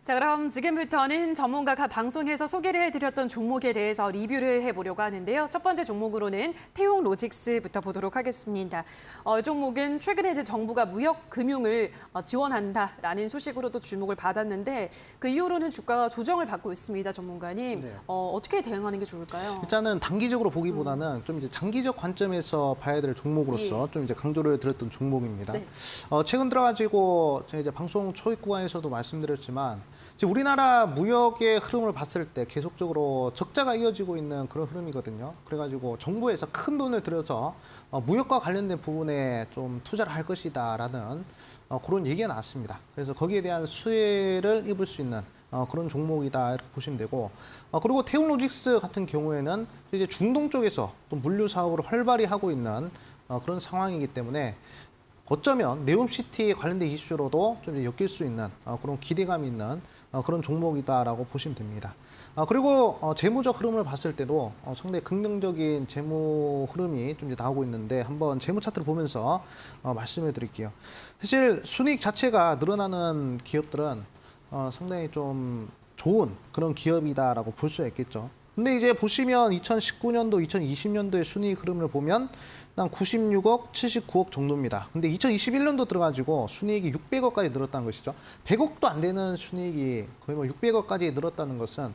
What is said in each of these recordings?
자, 그럼 지금부터는 전문가가 방송에서 소개를 해드렸던 종목에 대해서 리뷰를 해보려고 하는데요. 첫 번째 종목으로는 태용로직스부터 보도록 하겠습니다. 이 종목은 최근에 이제 정부가 무역 금융을 지원한다라는 소식으로도 주목을 받았는데 그 이후로는 주가가 조정을 받고 있습니다, 전문가님. 네. 어떻게 대응하는 게 좋을까요? 일단은 단기적으로 보기보다는 좀 이제 장기적 관점에서 봐야 될 종목으로서 좀 이제 강조를 드렸던 종목입니다. 네. 최근 들어가지고 제가 이제 방송 초입 구간에서도 말씀드렸지만 지금 우리나라 무역의 흐름을 봤을 때 계속적으로 적자가 이어지고 있는 그런 흐름이거든요. 그래가지고 정부에서 큰 돈을 들여서 무역과 관련된 부분에 좀 투자를 할 것이다라는 그런 얘기가 나왔습니다. 그래서 거기에 대한 수혜를 입을 수 있는 그런 종목이다 이렇게 보시면 되고 그리고 태용로직스 같은 경우에는 이제 중동 쪽에서 또 물류 사업을 활발히 하고 있는 그런 상황이기 때문에 어쩌면 네옴시티에 관련된 이슈로도 좀 엮일 수 있는 그런 기대감이 있는 그런 종목이다라고 보시면 됩니다. 그리고 재무적 흐름을 봤을 때도 상당히 긍정적인 재무 흐름이 좀 이제 나오고 있는데 한번 재무 차트를 보면서 말씀을 드릴게요. 사실 순이익 자체가 늘어나는 기업들은 상당히 좀 좋은 그런 기업이다라고 볼 수가 있겠죠. 근데 이제 보시면 2019년도, 2020년도의 순이익 흐름을 보면 한 96억, 79억 정도입니다. 근데 2021년도 들어가지고 순이익이 600억까지 늘었다는 것이죠. 100억도 안 되는 순이익이 거의 뭐 600억까지 늘었다는 것은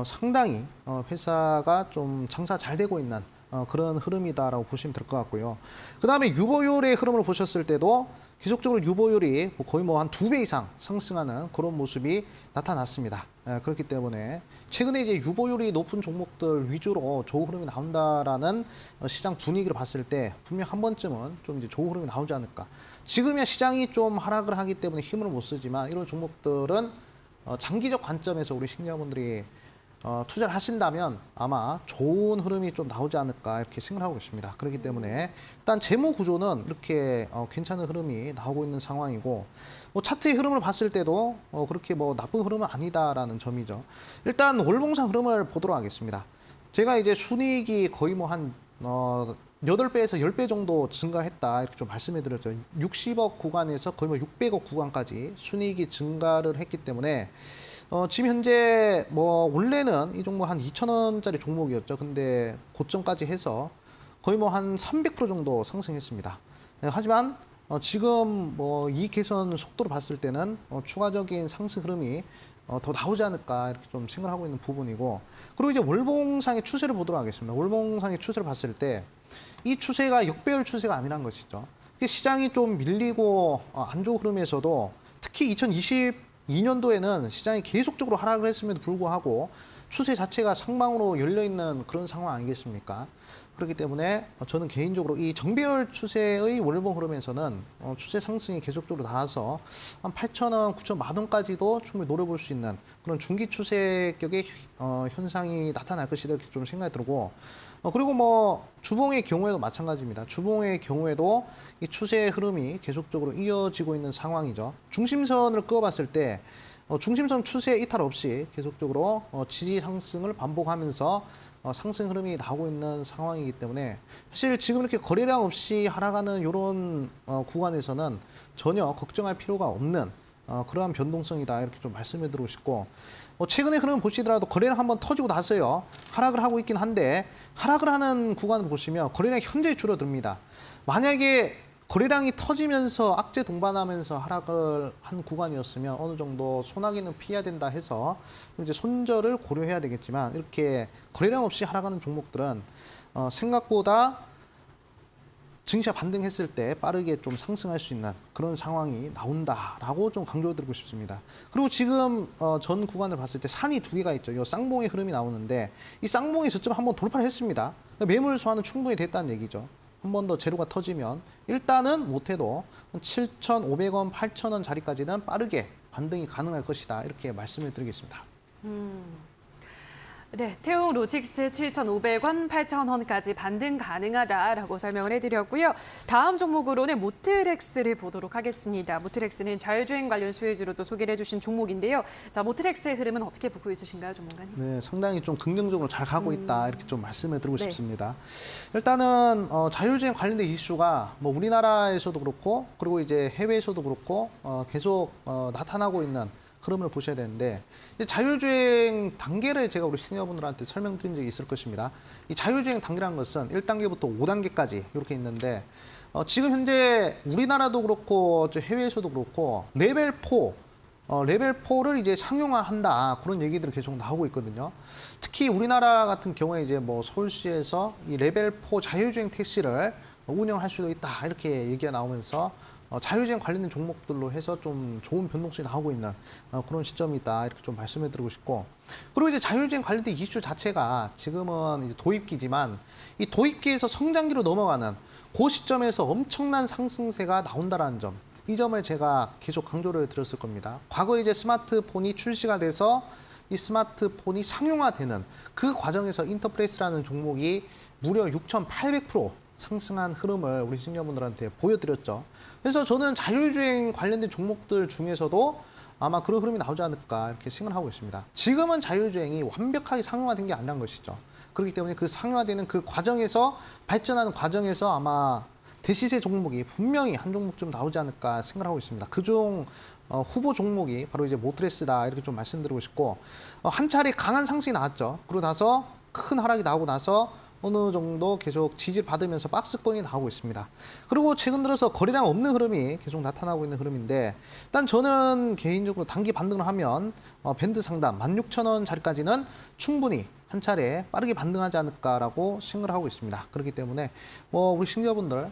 상당히 회사가 좀 장사 잘 되고 있는 그런 흐름이다라고 보시면 될 것 같고요. 그 다음에 유보율의 흐름을 보셨을 때도 계속적으로 유보율이 거의 뭐 한 2배 이상 상승하는 그런 모습이 나타났습니다. 그렇기 때문에 최근에 이제 유보율이 높은 종목들 위주로 좋은 흐름이 나온다라는 시장 분위기를 봤을 때 분명 한 번쯤은 좀 이제 좋은 흐름이 나오지 않을까. 지금이야 시장이 좀 하락을 하기 때문에 힘을 못 쓰지만 이런 종목들은 장기적 관점에서 우리 시청자분들이 투자를 하신다면 아마 좋은 흐름이 좀 나오지 않을까 이렇게 생각하고 있습니다. 그렇기 때문에 일단 재무 구조는 이렇게 괜찮은 흐름이 나오고 있는 상황이고 뭐 차트의 흐름을 봤을 때도 그렇게 뭐 나쁜 흐름은 아니다라는 점이죠. 일단 월봉상 흐름을 보도록 하겠습니다. 제가 이제 순이익이 거의 뭐 한 8배에서 10배 정도 증가했다 이렇게 좀 말씀해 드렸죠. 60억 구간에서 거의 뭐 600억 구간까지 순이익이 증가를 했기 때문에 지금 현재 뭐 원래는 이 종목 한 2,000원짜리 종목이었죠. 근데 고점까지 해서 거의 뭐 한 300% 정도 상승했습니다. 하지만 지금 뭐 이익 개선 속도로 봤을 때는 추가적인 상승 흐름이 더 나오지 않을까 이렇게 좀 생각하고 있는 부분이고 그리고 이제 월봉상의 추세를 보도록 하겠습니다. 월봉상의 추세를 봤을 때 이 추세가 역배열 추세가 아니란 것이죠. 시장이 좀 밀리고 안 좋은 흐름에서도 특히 2022년도에는 시장이 계속적으로 하락을 했음에도 불구하고 추세 자체가 상방으로 열려있는 그런 상황 아니겠습니까? 그렇기 때문에 저는 개인적으로 이 정배열 추세의 월봉 흐름에서는 추세 상승이 계속적으로 나와서 한 8,000원, 9,000만 원까지도 충분히 노려볼 수 있는 그런 중기 추세격의 현상이 나타날 것이다 이렇게 좀 생각이 들고 그리고 뭐 주봉의 경우에도 마찬가지입니다. 주봉의 경우에도 이 추세 흐름이 계속적으로 이어지고 있는 상황이죠. 중심선을 그어봤을 때 중심선 추세 이탈 없이 계속적으로 지지 상승을 반복하면서 상승 흐름이 나오고 있는 상황이기 때문에 사실 지금 이렇게 거래량 없이 하락하는 이런 구간에서는 전혀 걱정할 필요가 없는 그러한 변동성이다 이렇게 좀 말씀해 드리고 싶고 최근에 흐름 보시더라도 거래량 한번 터지고 나서요 하락을 하고 있긴 한데 하락을 하는 구간을 보시면 거래량이 현저히 줄어듭니다. 만약에 거래량이 터지면서 악재 동반하면서 하락을 한 구간이었으면 어느 정도 소나기는 피해야 된다 해서 이제 손절을 고려해야 되겠지만 이렇게 거래량 없이 하락하는 종목들은 생각보다 증시가 반등했을 때 빠르게 좀 상승할 수 있는 그런 상황이 나온다라고 좀 강조드리고 싶습니다. 그리고 지금 전 구간을 봤을 때 산이 두 개가 있죠. 이 쌍봉의 흐름이 나오는데 이 쌍봉이 저점 한번 돌파를 했습니다. 매물 소화는 충분히 됐다는 얘기죠. 한 번 더 재료가 터지면 일단은 못해도 7,500원, 8,000원 자리까지는 빠르게 반등이 가능할 것이다. 이렇게 말씀을 드리겠습니다. 네, 태용로직스 7,500원, 8,000원까지 반등 가능하다라고 설명을 해드렸고요. 다음 종목으로는 모트렉스를 보도록 하겠습니다. 모트렉스는 자율주행 관련 수혜주로도 소개를 해주신 종목인데요. 자, 모트렉스의 흐름은 어떻게 보고 있으신가요, 전문가님? 네, 상당히 좀 긍정적으로 잘 가고 있다 이렇게 좀 말씀을 드리고 싶습니다. 일단은 자율주행 관련된 이슈가 뭐 우리나라에서도 그렇고 그리고 이제 해외에서도 그렇고 계속 나타나고 있는 흐름을 보셔야 되는데 이제 자율주행 단계를 제가 우리 시니어분들한테 설명드린 적이 있을 것입니다. 이 자율주행 단계라는 것은 1단계부터 5단계까지 이렇게 있는데 지금 현재 우리나라도 그렇고 해외에서도 그렇고 레벨 4 레벨 4를 이제 상용화한다 그런 얘기들이 계속 나오고 있거든요. 특히 우리나라 같은 경우에 이제 뭐 서울시에서 이 레벨 4 자율주행 택시를 운영할 수도 있다 이렇게 얘기가 나오면서 자율주행 관련된 종목들로 해서 좀 좋은 변동성이 나오고 있는 그런 시점이 있다 이렇게 좀 말씀해 드리고 싶고, 그리고 이제 자율주행 관련된 이슈 자체가 지금은 이제 도입기지만 이 도입기에서 성장기로 넘어가는 그 시점에서 엄청난 상승세가 나온다라는 점, 이 점을 제가 계속 강조를 드렸을 겁니다. 과거에 이제 스마트폰이 출시가 돼서 이 스마트폰이 상용화되는 그 과정에서 인터프레스라는 종목이 무려 6,800% 상승한 흐름을 우리 시청자분들한테 보여드렸죠. 그래서 저는 자율주행 관련된 종목들 중에서도 아마 그런 흐름이 나오지 않을까 이렇게 생각을 하고 있습니다. 지금은 자율주행이 완벽하게 상용화된 게 아니란 것이죠. 그렇기 때문에 그 상용화되는 그 과정에서 발전하는 과정에서 아마 대시세 종목이 분명히 한 종목 좀 나오지 않을까 생각을 하고 있습니다. 그중 후보 종목이 바로 이제 모트레스다 이렇게 좀 말씀드리고 싶고, 한 차례 강한 상승이 나왔죠. 그러고 나서 큰 하락이 나오고 나서 어느 정도 계속 지지를 받으면서 박스권이 나오고 있습니다. 그리고 최근 들어서 거래량 없는 흐름이 계속 나타나고 있는 흐름인데, 일단 저는 개인적으로 단기 반등을 하면 밴드 상단 16,000원짜리까지는 충분히 한 차례 빠르게 반등하지 않을까라고 생각을 하고 있습니다. 그렇기 때문에 우리 시청자분들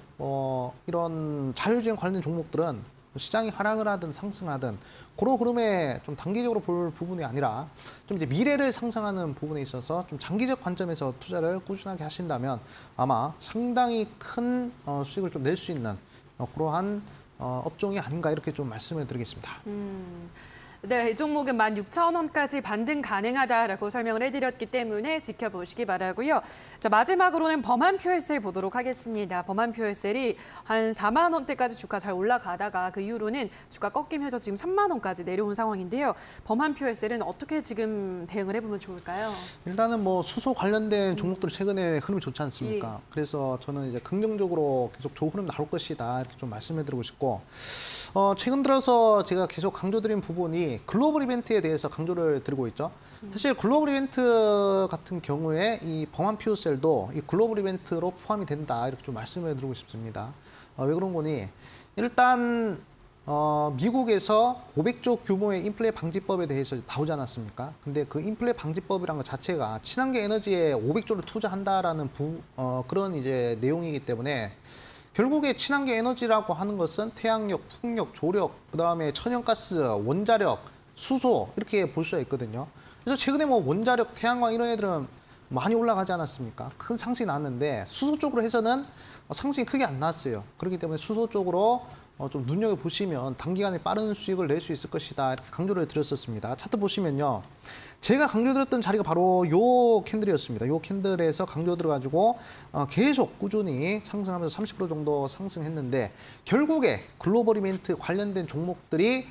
이런 자율주행 관련 종목들은 시장이 하락을 하든 상승을 하든 그런 흐름에 좀 단기적으로 볼 부분이 아니라 좀 이제 미래를 상상하는 부분에 있어서 좀 장기적 관점에서 투자를 꾸준하게 하신다면 아마 상당히 큰 수익을 좀 낼 수 있는 그러한 업종이 아닌가 이렇게 좀 말씀을 드리겠습니다. 네, 이 종목은 16,000원까지 반등 가능하다라고 설명을 해드렸기 때문에 지켜보시기 바라고요. 자, 마지막으로는 범한퓨얼셀 보도록 하겠습니다. 범한퓨얼셀이 한 4만 원대까지 주가 잘 올라가다가 그 이후로는 주가 꺾이면서 지금 3만 원까지 내려온 상황인데요. 범한퓨얼셀은 어떻게 지금 대응을 해보면 좋을까요? 일단은 뭐 수소 관련된 종목들 최근에 흐름이 좋지 않습니까? 예. 그래서 저는 이제 긍정적으로 계속 좋은 흐름 나올 것이다 이렇게 좀 말씀해드리고 싶고, 최근 들어서 제가 계속 강조드린 부분이 글로벌 이벤트에 대해서 강조를 드리고 있죠. 사실 글로벌 이벤트 같은 경우에 이 범한퓨어셀도 이 글로벌 이벤트로 포함이 된다 이렇게 좀 말씀을 드리고 싶습니다. 왜 그런 거니? 일단 미국에서 500조 규모의 인플레 방지법에 대해서 나오지 않았습니까? 근데 그 인플레 방지법이라는 것 자체가 친환경 에너지에 500조를 투자한다라는 그런 이제 내용이기 때문에 결국에 친환경 에너지라고 하는 것은 태양력, 풍력, 조력, 그다음에 천연가스, 원자력, 수소 이렇게 볼 수가 있거든요. 그래서 최근에 뭐 원자력, 태양광 이런 애들은 많이 올라가지 않았습니까? 큰 상승이 나왔는데 수소 쪽으로 해서는 상승이 크게 안 나왔어요. 그렇기 때문에 수소 쪽으로 좀 눈여겨보시면 단기간에 빠른 수익을 낼 수 있을 것이다 이렇게 강조를 드렸었습니다. 차트 보시면요. 제가 강조드렸던 자리가 바로 요 캔들이었습니다. 요 캔들에서 강조 들어가지고 계속 꾸준히 상승하면서 30% 정도 상승했는데, 결국에 글로벌 이벤트 관련된 종목들이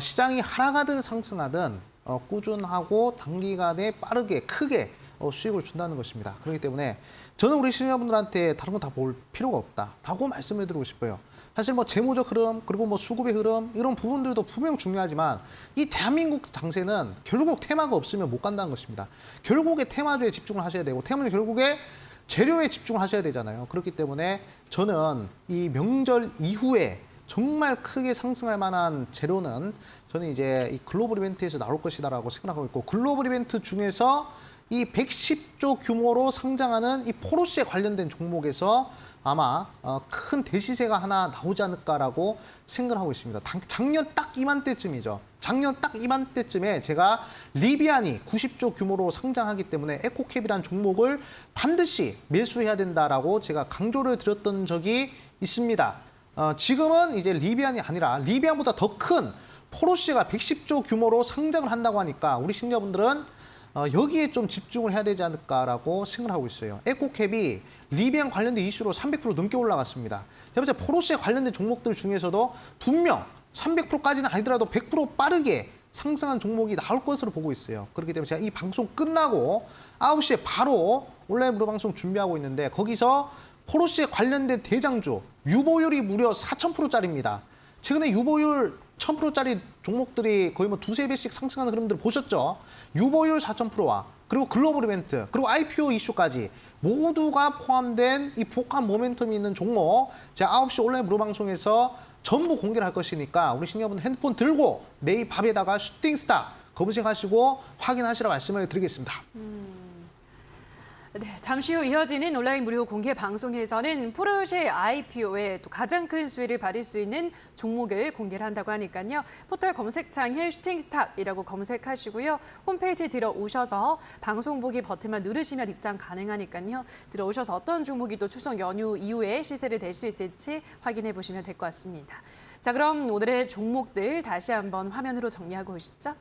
시장이 하락하든 상승하든 꾸준하고 단기간에 빠르게 크게 수익을 준다는 것입니다. 그렇기 때문에 저는 우리 시청자분들한테 다른 거 다 볼 필요가 없다라고 말씀을 드리고 싶어요. 사실 뭐 재무적 흐름 그리고 뭐 수급의 흐름 이런 부분들도 분명 중요하지만 이 대한민국 장세는 결국 테마가 없으면 못 간다는 것입니다. 결국에 테마주에 집중을 하셔야 되고 테마주 결국에 재료에 집중을 하셔야 되잖아요. 그렇기 때문에 저는 이 명절 이후에 정말 크게 상승할 만한 재료는 저는 이제 이 글로벌 이벤트에서 나올 것이다라고 생각하고 있고, 글로벌 이벤트 중에서 이 110조 규모로 상장하는 이 포르쉐 관련된 종목에서 아마 큰 대시세가 하나 나오지 않을까라고 생각을 하고 있습니다. 작년 딱 이맘때쯤이죠. 작년 딱 이맘때쯤에 제가 리비안이 90조 규모로 상장하기 때문에 에코캡이라는 종목을 반드시 매수해야 된다라고 제가 강조를 드렸던 적이 있습니다. 지금은 이제 리비안이 아니라 리비안보다 더 큰 포르쉐가 110조 규모로 상장을 한다고 하니까 우리 시청자분들은 여기에 좀 집중을 해야 되지 않을까라고 생각을 하고 있어요. 에코캡이 리비안 관련된 이슈로 300% 넘게 올라갔습니다. 세 번째, 포르쉐 관련된 종목들 중에서도 분명 300%까지는 아니더라도 100% 빠르게 상승한 종목이 나올 것으로 보고 있어요. 그렇기 때문에 제가 이 방송 끝나고 9시에 바로 온라인 무료 방송 준비하고 있는데, 거기서 포르쉐 관련된 대장주 유보율이 무려 4,000%짜리입니다. 최근에 유보율 1000%짜리 종목들이 거의 뭐 두세 배씩 상승하는 흐름들을 보셨죠? 유보율 4000%와 그리고 글로벌 이벤트, 그리고 IPO 이슈까지 모두가 포함된 이 복합 모멘텀이 있는 종목, 제가 9시 온라인 무료 방송에서 전부 공개를 할 것이니까 우리 시니어분들 핸드폰 들고 네이밥에다가 슈팅스타 검색하시고 확인하시라 말씀을 드리겠습니다. 네, 잠시 후 이어지는 온라인 무료 공개 방송에서는 포르쉐 IPO에 또 가장 큰 수혜를 받을 수 있는 종목을 공개를 한다고 하니까요. 포털 검색창에 슈팅스탁이라고 검색하시고요. 홈페이지에 들어오셔서 방송 보기 버튼만 누르시면 입장 가능하니까요. 들어오셔서 어떤 종목이 또 추석 연휴 이후에 시세를 낼 수 있을지 확인해 보시면 될 것 같습니다. 자, 그럼 오늘의 종목들 다시 한번 화면으로 정리하고 오시죠.